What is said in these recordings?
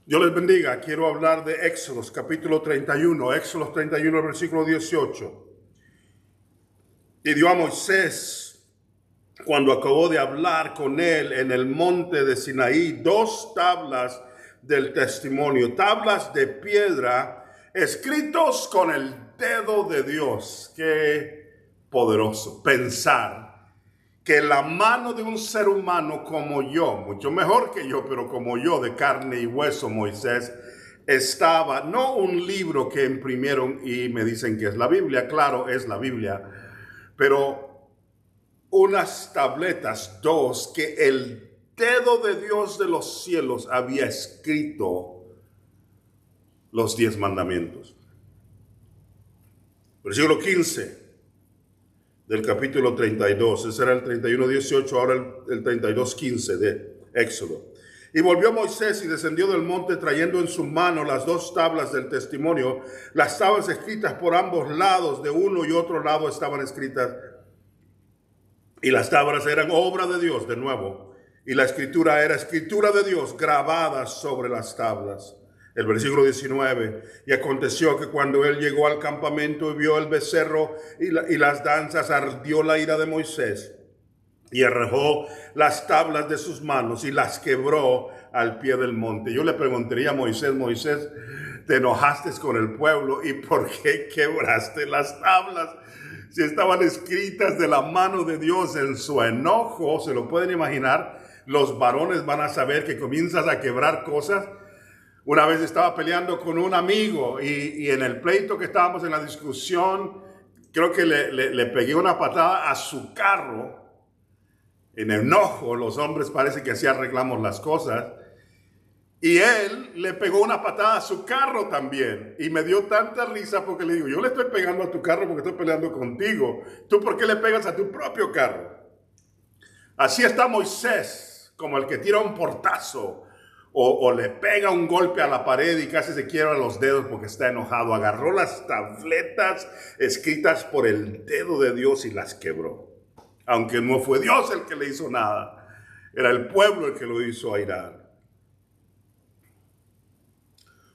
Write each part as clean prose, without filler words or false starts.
Dios les bendiga. Quiero hablar de Éxodos, capítulo 31. Éxodos 31, versículo 18. Y dio a Moisés, cuando acabó de hablar con él en el monte de Sinaí, 2 tablas del testimonio, tablas de piedra, escritos con el dedo de Dios. Qué poderoso pensar que la mano de un ser humano como yo, mucho mejor que yo, pero como yo, de carne y hueso, Moisés, estaba, no un libro que imprimieron y me dicen que es la Biblia, claro, es la Biblia, pero unas tabletas, 2, que el dedo de Dios de los cielos había escrito los 10 mandamientos. Versículo 15. Del capítulo 32, ese era el 31:18, ahora el 32:15 de Éxodo. Y volvió Moisés y descendió del monte trayendo en su mano las 2 tablas del testimonio. Las tablas escritas por ambos lados, de uno y otro lado estaban escritas. Y las tablas eran obra de Dios, de nuevo. Y la escritura era escritura de Dios grabada sobre las tablas. El versículo 19, y aconteció que cuando él llegó al campamento y vio el becerro y las danzas, ardió la ira de Moisés y arrojó las tablas de sus manos y las quebró al pie del monte. Yo le preguntaría a Moisés, Moisés, te enojaste con el pueblo, ¿y por qué quebraste las tablas? Si estaban escritas de la mano de Dios. En su enojo, se lo pueden imaginar, los varones van a saber que comienzas a quebrar cosas. Una vez estaba peleando con un amigo y en el pleito que estábamos en la discusión, creo que le pegué una patada a su carro. En enojo, los hombres parece que así arreglamos las cosas. Y él le pegó una patada a su carro también. Y me dio tanta risa porque le digo, yo le estoy pegando a tu carro porque estoy peleando contigo. ¿Tú por qué le pegas a tu propio carro? Así está Moisés, como el que tira un portazo. O le pega un golpe a la pared y casi se quiebra los dedos porque está enojado. Agarró las tabletas escritas por el dedo de Dios y las quebró. Aunque no fue Dios el que le hizo nada. Era el pueblo el que lo hizo airar.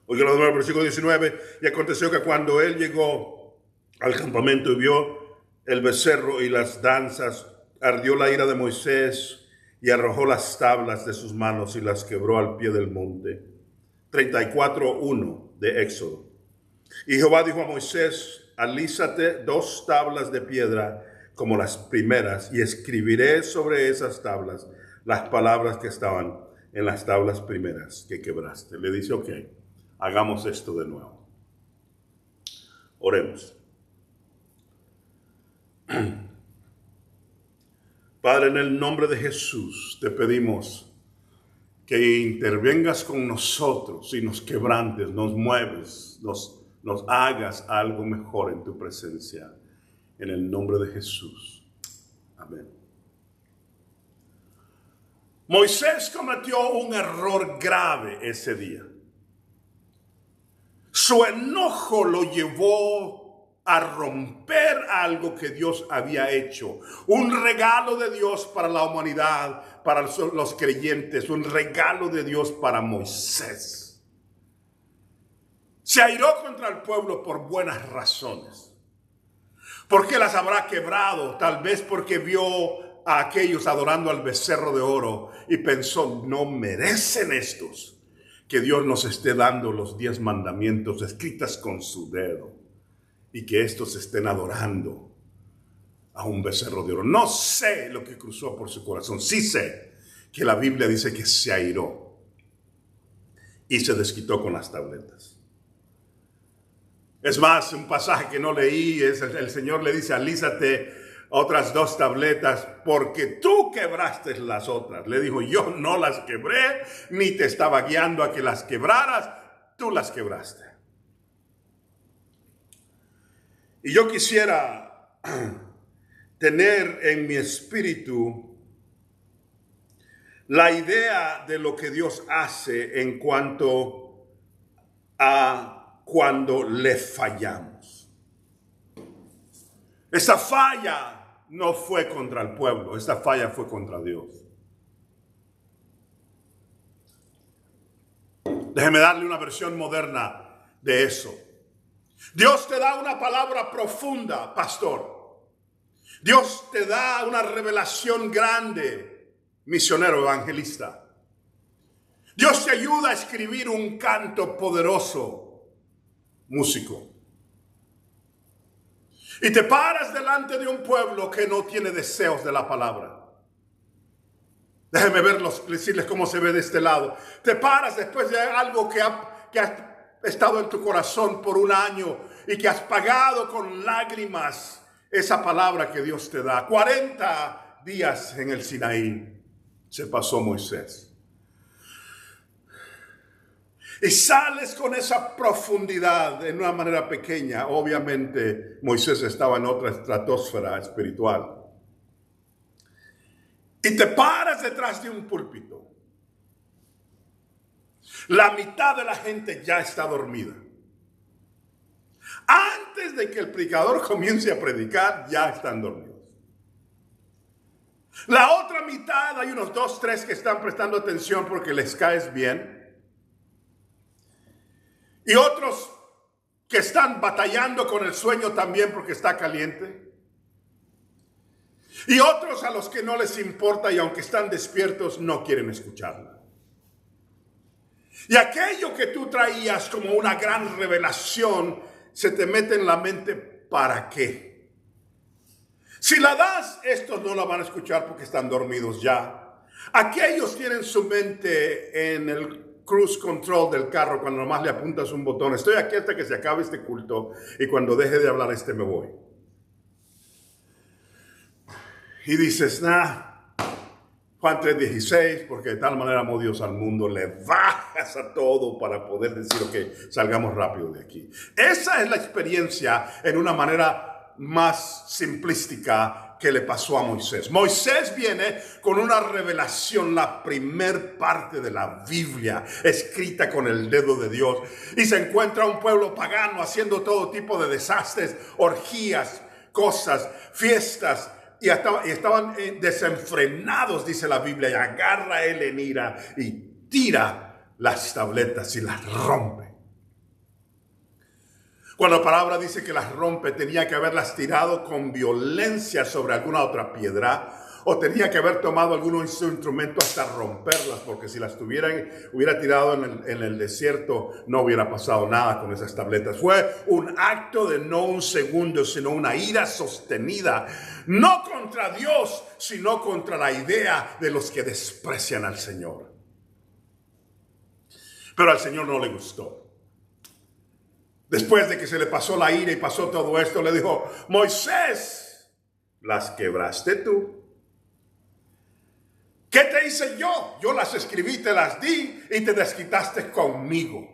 Oiga lo del versículo 19. Y aconteció que cuando él llegó al campamento y vio el becerro y las danzas, ardió la ira de Moisés y arrojó las tablas de sus manos y las quebró al pie del monte. 34:1 de Éxodo. Y Jehová dijo a Moisés, alízate 2 tablas de piedra como las primeras, y escribiré sobre esas tablas las palabras que estaban en las tablas primeras que quebraste. Le dice, ok, hagamos esto de nuevo. Oremos. Padre, en el nombre de Jesús te pedimos que intervengas con nosotros y nos quebrantes, nos mueves, nos hagas algo mejor en tu presencia. En el nombre de Jesús. Amén. Moisés cometió un error grave ese día. Su enojo lo llevó a romper algo que Dios había hecho. Un regalo de Dios para la humanidad, para los creyentes, un regalo de Dios para Moisés. Se airó contra el pueblo por buenas razones. ¿Por qué las habrá quebrado? Tal vez porque vio a aquellos adorando al becerro de oro y pensó, no merecen estos que Dios nos esté dando los 10 mandamientos escritas con su dedo. Y que estos estén adorando a un becerro de oro. No sé lo que cruzó por su corazón. Sí sé que la Biblia dice que se airó y se desquitó con las tabletas. Es más, un pasaje que no leí es el Señor le dice, alízate otras 2 tabletas porque tú quebraste las otras. Le dijo, yo no las quebré, ni te estaba guiando a que las quebraras, tú las quebraste. Y yo quisiera tener en mi espíritu la idea de lo que Dios hace en cuanto a cuando le fallamos. Esta falla no fue contra el pueblo, esta falla fue contra Dios. Déjeme darle una versión moderna de eso. Dios te da una palabra profunda, pastor. Dios te da una revelación grande, misionero evangelista. Dios te ayuda a escribir un canto poderoso, músico. Y te paras delante de un pueblo que no tiene deseos de la palabra. Déjenme decirles cómo se ve de este lado. Te paras después de algo que ha estado en tu corazón por un año y que has pagado con lágrimas esa palabra que Dios te da. 40 días en el Sinaí se pasó Moisés. Y sales con esa profundidad en una manera pequeña. Obviamente Moisés estaba en otra estratosfera espiritual. Y te paras detrás de un púlpito. La mitad de la gente ya está dormida. Antes de que el predicador comience a predicar, ya están dormidos. La otra mitad, hay unos 2, 3 que están prestando atención porque les caes bien. Y otros que están batallando con el sueño también porque está caliente. Y otros a los que no les importa y aunque están despiertos no quieren escucharla. Y aquello que tú traías como una gran revelación se te mete en la mente, ¿para qué? Si la das, estos no la van a escuchar porque están dormidos ya. Aquellos tienen su mente en el cruise control del carro cuando nomás le apuntas un botón. Estoy aquí hasta que se acabe este culto y cuando deje de hablar me voy. Y dices, Juan 3:16, porque de tal manera amó Dios al mundo, le bajas a todo para poder decir, ok, salgamos rápido de aquí. Esa es la experiencia en una manera más simplística que le pasó a Moisés. Moisés viene con una revelación, la primer parte de la Biblia, escrita con el dedo de Dios, y se encuentra un pueblo pagano haciendo todo tipo de desastres, orgías, cosas, fiestas, y estaban desenfrenados, dice la Biblia, y agarra él en ira y tira las tabletas y las rompe. Cuando la palabra dice que las rompe, tenía que haberlas tirado con violencia sobre alguna otra piedra, o tenía que haber tomado algún instrumento hasta romperlas, porque si las hubiera tirado en el desierto, no hubiera pasado nada con esas tabletas. Fue un acto de no un segundo, sino una ira sostenida, no contra Dios, sino contra la idea de los que desprecian al Señor. Pero al Señor no le gustó. Después de que se le pasó la ira y pasó todo esto, le dijo, Moisés, las quebraste tú. ¿Qué te hice yo? Yo las escribí, te las di y te desquitaste conmigo.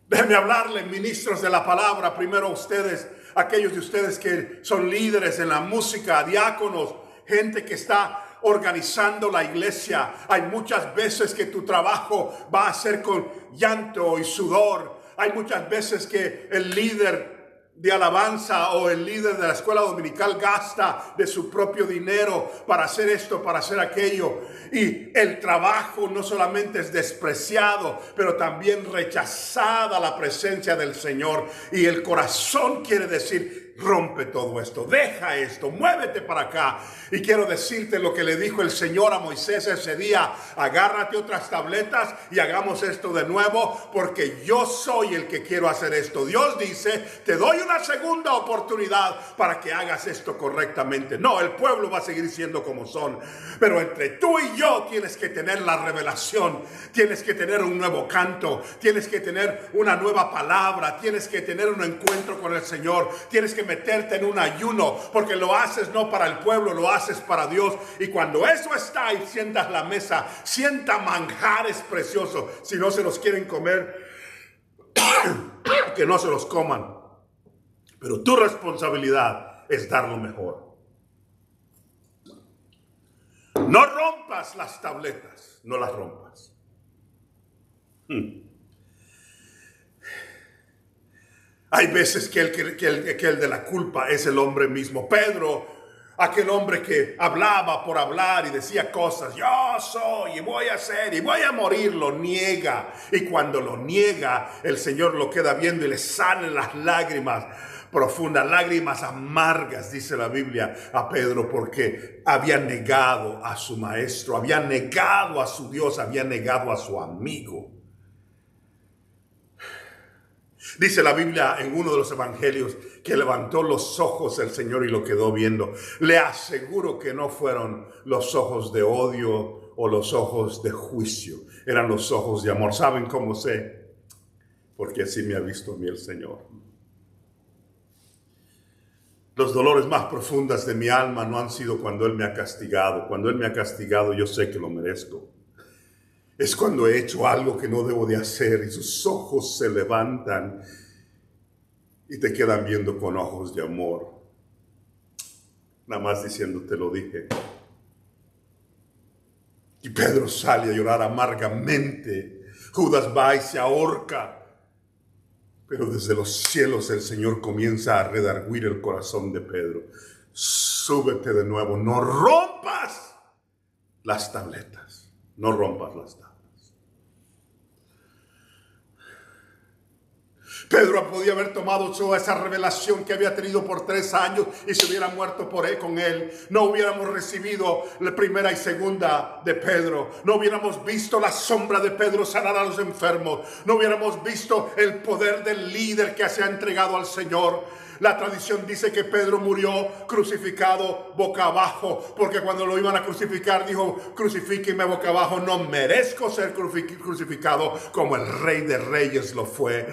Déjenme hablarle, ministros de la palabra, primero a ustedes, aquellos de ustedes que son líderes en la música, diáconos, gente que está organizando la iglesia. Hay muchas veces que tu trabajo va a ser con llanto y sudor. Hay muchas veces que el líder de alabanza o el líder de la escuela dominical gasta de su propio dinero para hacer esto, para hacer aquello. Y el trabajo no solamente es despreciado, pero también rechazada la presencia del Señor. Y el corazón quiere decir, rompe todo esto, deja esto, muévete para acá. Y quiero decirte lo que le dijo el Señor a Moisés ese día: agárrate otras tabletas y hagamos esto de nuevo, porque yo soy el que quiero hacer esto. Dios dice, te doy una segunda oportunidad para que hagas esto correctamente. No, el pueblo va a seguir siendo como son, pero entre tú y yo tienes que tener la revelación, tienes que tener un nuevo canto, tienes que tener una nueva palabra, tienes que tener un encuentro con el Señor, tienes que meterte en un ayuno, porque lo haces no para el pueblo, lo haces para Dios. Y cuando eso está y sientas la mesa, sienta manjares preciosos. Si no se los quieren comer, que no se los coman, pero tu responsabilidad es dar lo mejor. No rompas las tabletas, no las rompas. Hay veces que el de la culpa es el hombre mismo. Pedro Aquel hombre que hablaba por hablar y decía cosas, yo soy y voy a hacer y voy a morir, lo niega. Y cuando lo niega, el Señor lo queda viendo y le salen las lágrimas profundas, lágrimas amargas, dice la Biblia, a Pedro, porque había negado a su maestro, había negado a su Dios, había negado a su amigo. Dice la Biblia en uno de los evangelios que levantó los ojos el Señor y lo quedó viendo. Le aseguro que no fueron los ojos de odio o los ojos de juicio. Eran los ojos de amor. ¿Saben cómo sé? Porque así me ha visto a mí el Señor. Los dolores más profundas de mi alma no han sido cuando Él me ha castigado. Cuando Él me ha castigado, yo sé que lo merezco. Es cuando he hecho algo que no debo de hacer y sus ojos se levantan y te quedan viendo con ojos de amor. Nada más diciendo, te lo dije. Y Pedro sale a llorar amargamente. Judas va y se ahorca. Pero desde los cielos el Señor comienza a redarguir el corazón de Pedro. Súbete de nuevo, no rompas las tabletas. No rompas las tablas. Pedro podía haber tomado toda esa revelación que había tenido por 3 años y se hubiera muerto por él, con él. No hubiéramos recibido la primera y segunda de Pedro. No hubiéramos visto la sombra de Pedro sanar a los enfermos. No hubiéramos visto el poder del líder que se ha entregado al Señor. La tradición dice que Pedro murió crucificado boca abajo, porque cuando lo iban a crucificar dijo, crucifíquenme boca abajo, no merezco ser crucificado como el Rey de Reyes lo fue.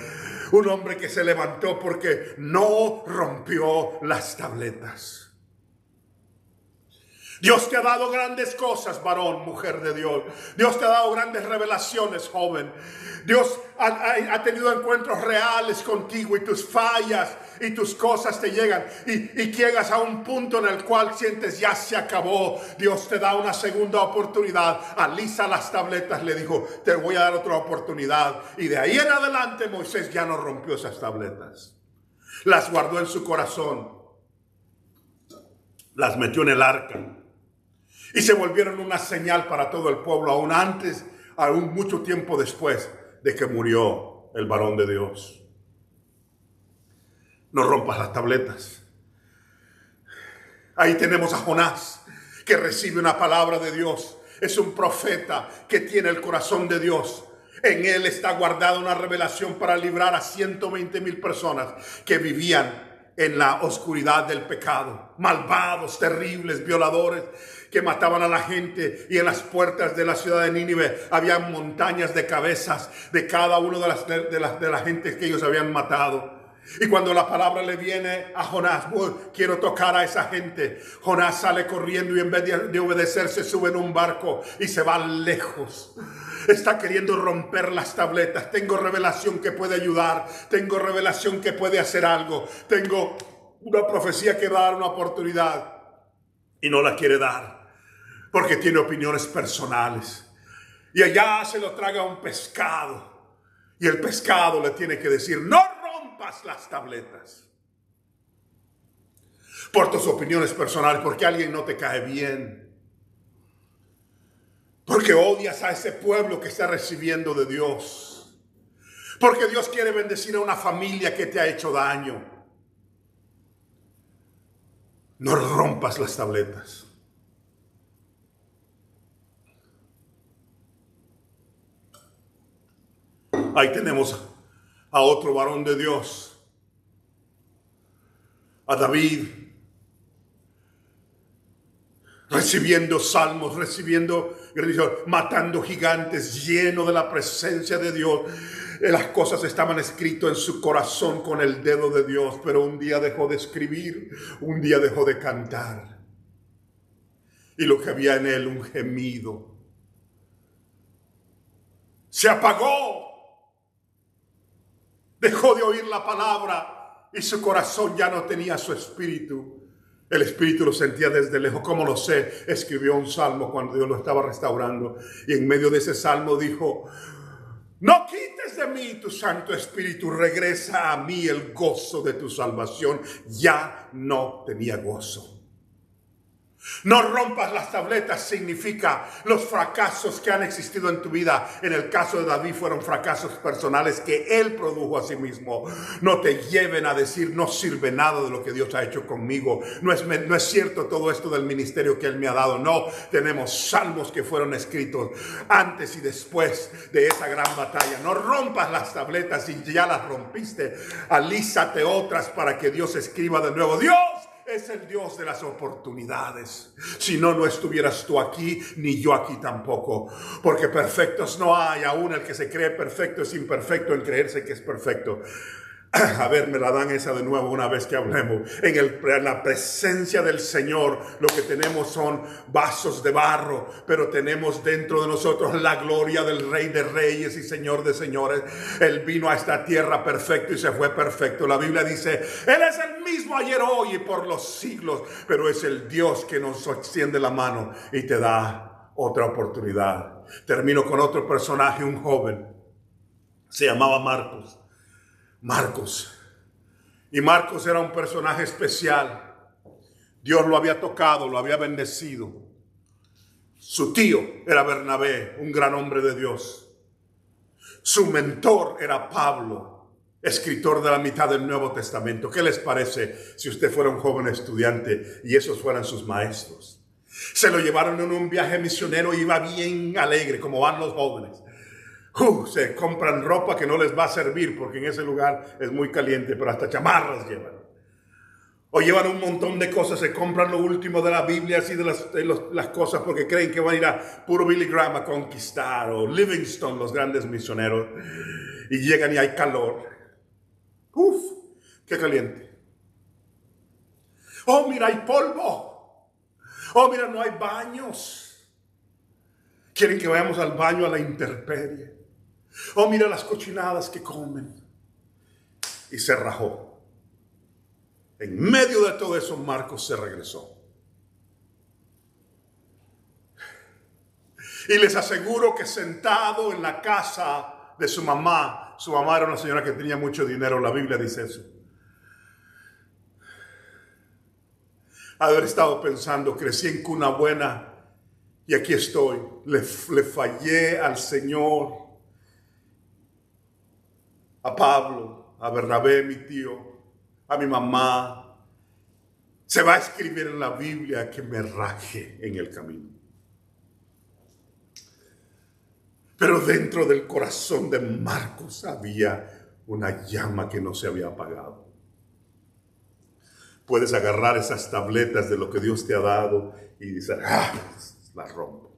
Un hombre que se levantó porque no rompió las tabletas. Dios te ha dado grandes cosas, varón, mujer de Dios. Dios te ha dado grandes revelaciones, joven. Dios ha tenido encuentros reales contigo y tus fallas y tus cosas te llegan y llegas a un punto en el cual sientes ya se acabó. Dios te da una segunda oportunidad. Alisa las tabletas, le dijo, te voy a dar otra oportunidad. Y de ahí en adelante Moisés ya no rompió esas tabletas. Las guardó en su corazón. Las metió en el arca. Y se volvieron una señal para todo el pueblo, aún antes, aún mucho tiempo después de que murió el varón de Dios. No rompas las tabletas. Ahí tenemos a Jonás, que recibe una palabra de Dios. Es un profeta que tiene el corazón de Dios. En él está guardada una revelación para librar a 120,000 personas que vivían en la oscuridad del pecado. Malvados, terribles, violadores, que mataban a la gente, y en las puertas de la ciudad de Nínive había montañas de cabezas de cada uno de la gente que ellos habían matado. Y cuando la palabra le viene a Jonás, quiero tocar a esa gente, Jonás sale corriendo y en vez de obedecer se sube en un barco y se va lejos. Está queriendo romper las tabletas. Tengo revelación que puede ayudar, tengo revelación que puede hacer algo, tengo una profecía que va a dar una oportunidad y no la quiere dar porque tiene opiniones personales. Y allá se lo traga un pescado y el pescado le tiene que decir, no rompas las tabletas por tus opiniones personales, porque alguien no te cae bien, porque odias a ese pueblo que está recibiendo de Dios, porque Dios quiere bendecir a una familia que te ha hecho daño. No rompas las tabletas. Ahí tenemos a otro varón de Dios, a David, recibiendo salmos, matando gigantes, lleno de la presencia de Dios. Las cosas estaban escritas en su corazón con el dedo de Dios, pero un día dejó de escribir, un día dejó de cantar. Y lo que había en él, un gemido, se apagó. Dejó de oír la palabra y su corazón ya no tenía su espíritu. El espíritu lo sentía desde lejos. ¿Cómo lo sé? Escribió un salmo cuando Dios lo estaba restaurando. Y en medio de ese salmo dijo, no quites de mí tu Santo Espíritu, regresa a mí el gozo de tu salvación. Ya no tenía gozo. No rompas las tabletas significa los fracasos que han existido en tu vida. En el caso de David fueron fracasos personales que él produjo a sí mismo. No te lleven a decir no sirve nada de lo que Dios ha hecho conmigo. No es cierto todo esto del ministerio que él me ha dado. No, tenemos salmos que fueron escritos antes y después de esa gran batalla. No rompas las tabletas y ya las rompiste. Alízate otras para que Dios escriba de nuevo. Dios es el Dios de las oportunidades. Si no, no estuvieras tú aquí, ni yo aquí tampoco. Porque perfectos no hay. Aún el que se cree perfecto es imperfecto en creerse que es perfecto. A ver, me la dan esa de nuevo una vez que hablemos. En la presencia del Señor, lo que tenemos son vasos de barro, pero tenemos dentro de nosotros la gloria del Rey de Reyes y Señor de Señores. Él vino a esta tierra perfecto y se fue perfecto. La Biblia dice, Él es el mismo ayer, hoy y por los siglos, pero es el Dios que nos extiende la mano y te da otra oportunidad. Termino con otro personaje, un joven. Se llamaba Marcos. Y Marcos era un personaje especial. Dios lo había tocado, lo había bendecido. Su tío era Bernabé, un gran hombre de Dios. Su mentor era Pablo, escritor de la mitad del Nuevo Testamento. ¿Qué les parece si usted fuera un joven estudiante y esos fueran sus maestros? Se lo llevaron en un viaje misionero y iba bien alegre, como van los jóvenes. Se compran ropa que no les va a servir porque en ese lugar es muy caliente, pero hasta chamarras llevan. O llevan un montón de cosas, se compran lo último de la Biblia, así de las cosas, porque creen que van a ir a puro Billy Graham a conquistar, o Livingstone, los grandes misioneros, y llegan y hay calor. ¡Qué caliente! ¡Oh, mira, hay polvo! ¡Oh, mira, no hay baños! Quieren que vayamos al baño a la intemperie. Oh, mira las cochinadas que comen. Y se rajó. En medio de todo eso, Marcos se regresó. Y les aseguro que sentado en la casa de su mamá era una señora que tenía mucho dinero, la Biblia dice eso. Haber estado pensando, crecí en cuna buena y aquí estoy. Le fallé al Señor, a Pablo, a Bernabé, mi tío, a mi mamá. Se va a escribir en la Biblia que me rajé en el camino. Pero dentro del corazón de Marcos había una llama que no se había apagado. Puedes agarrar esas tabletas de lo que Dios te ha dado y decir, las rompo.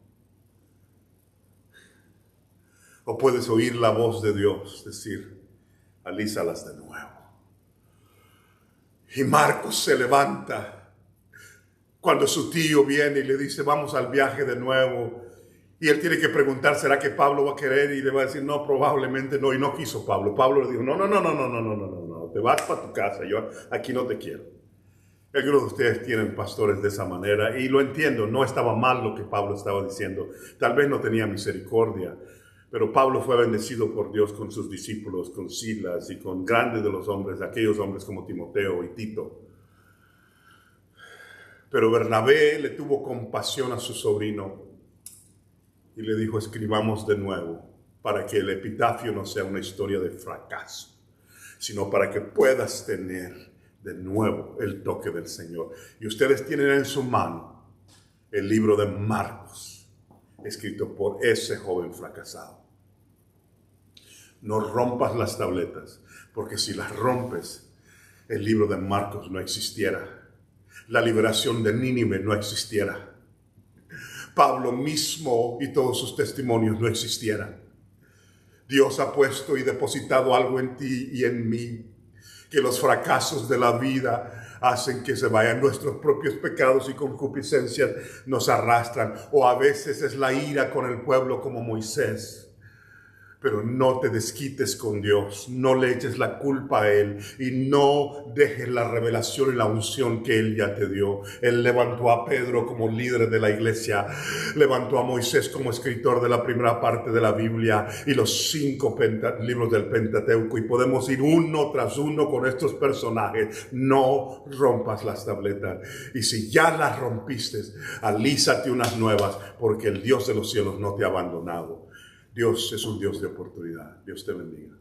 O puedes oír la voz de Dios decir, alízalas de nuevo. Y Marcos se levanta cuando su tío viene y le dice, vamos al viaje de nuevo. Y él tiene que preguntar, ¿será que Pablo va a querer? Y le va a decir, no, probablemente no. Y no quiso Pablo. Pablo le dijo, no, te vas para tu casa, yo aquí no te quiero. Algunos de ustedes tienen pastores de esa manera y lo entiendo, no estaba mal lo que Pablo estaba diciendo. Tal vez no tenía misericordia. Pero Pablo fue bendecido por Dios con sus discípulos, con Silas y con grandes de los hombres, aquellos hombres como Timoteo y Tito. Pero Bernabé le tuvo compasión a su sobrino y le dijo, escribamos de nuevo para que el epitafio no sea una historia de fracaso, sino para que puedas tener de nuevo el toque del Señor. Y ustedes tienen en su mano el libro de Marcos, escrito por ese joven fracasado. No rompas las tabletas, porque si las rompes, el libro de Marcos no existiera. La liberación de Nínive no existiera. Pablo mismo y todos sus testimonios no existieran. Dios ha puesto y depositado algo en ti y en mí, que los fracasos de la vida hacen que se vayan nuestros propios pecados y concupiscencias nos arrastran. O a veces es la ira con el pueblo como Moisés. Pero no te desquites con Dios, no le eches la culpa a Él y no dejes la revelación y la unción que Él ya te dio. Él levantó a Pedro como líder de la iglesia, levantó a Moisés como escritor de la primera parte de la Biblia y los 5 libros del Pentateuco, y podemos ir uno tras uno con estos personajes. No rompas las tabletas, y si ya las rompiste, alízate unas nuevas, porque el Dios de los cielos no te ha abandonado. Dios es un Dios de oportunidad. Dios te bendiga.